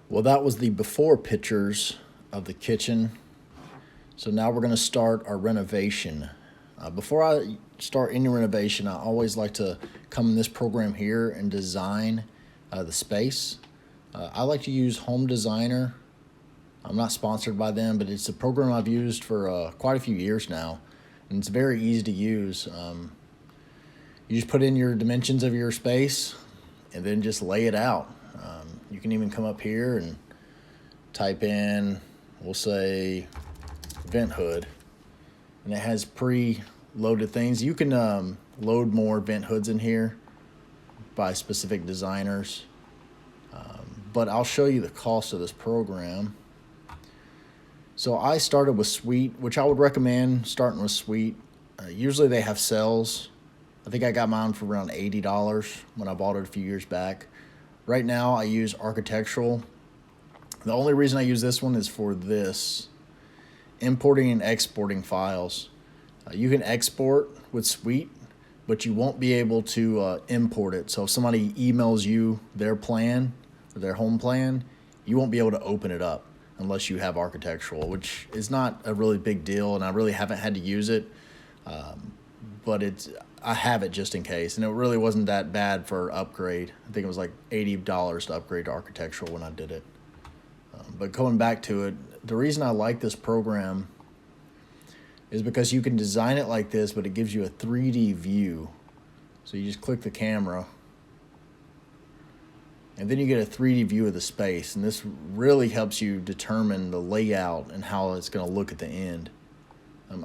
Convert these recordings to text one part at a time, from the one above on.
Well, that was the before pictures of the kitchen. So now we're going to start our renovation. Before I start any renovation, I always like to come in this program here and design the space. I like to use Home Designer. I'm not sponsored by them, but it's a program I've used for quite a few years now, and it's very easy to use. You just put in your dimensions of your space and then just lay it out. You can even come up here and type in, we'll say, vent hood, and it has pre-loaded things. You can load more vent hoods in here by specific designers, but I'll show you the cost of this program. So I started with Suite, which I would recommend starting with Suite. Usually they have sales. I think I got mine for around $80 when I bought it a few years back. Right now I use Architectural. The only reason I use this one is for this, importing and exporting files. You can export with Suite, but you won't be able to import it. So if somebody emails you their plan, or their home plan, you won't be able to open it up unless you have Architectural, which is not a really big deal, and I really haven't had to use it. But I have it just in case, and it really wasn't that bad for upgrade. I think it was like $80 to upgrade to Architectural when I did it. But going back to it, the reason I like this program is because you can design it like this, but it gives you a 3D view. So you just click the camera, and then you get a 3D view of the space, and this really helps you determine the layout and how it's going to look at the end.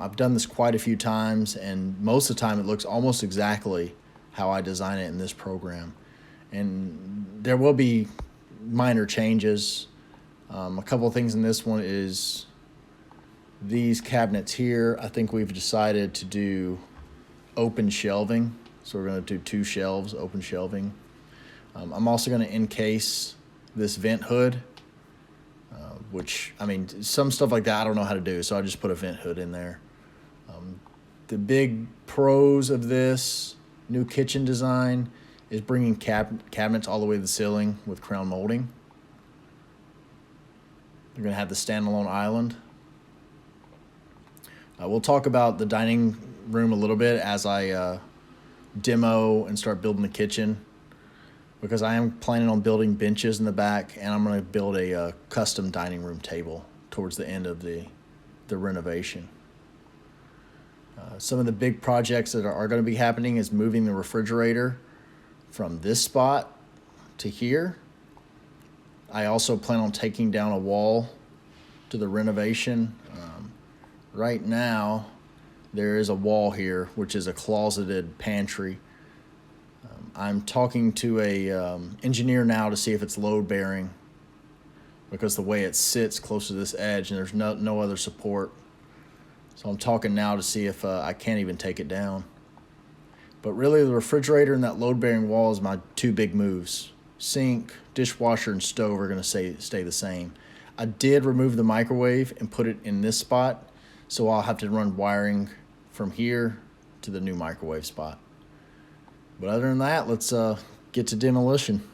I've done this quite a few times, and most of the time it looks almost exactly how I design it in this program. And there will be minor changes. A couple of things in this one is these cabinets here. I think we've decided to do open shelving. So we're going to do 2 shelves, open shelving. I'm also going to encase this vent hood, which, I mean, some stuff like that I don't know how to do, so I just put a vent hood in there. The big pros of this new kitchen design is bringing cabinets all the way to the ceiling with crown molding. They're going to have the standalone island. We'll talk about the dining room a little bit as I demo and start building the kitchen, because I am planning on building benches in the back, and I'm going to build a custom dining room table towards the end of the renovation. Some of the big projects that are going to be happening is moving the refrigerator from this spot to here. I also plan on taking down a wall to the renovation. Right now, there is a wall here, which is a closeted pantry. I'm talking to a engineer now to see if it's load bearing, because the way it sits close to this edge and there's no other support. So I'm talking now to see if I can't even take it down. But really, the refrigerator and that load bearing wall is my 2 big moves. Sink, dishwasher, and stove are going to stay the same. I did remove the microwave and put it in this spot, so I'll have to run wiring from here to the new microwave spot. But other than that, let's get to demolition.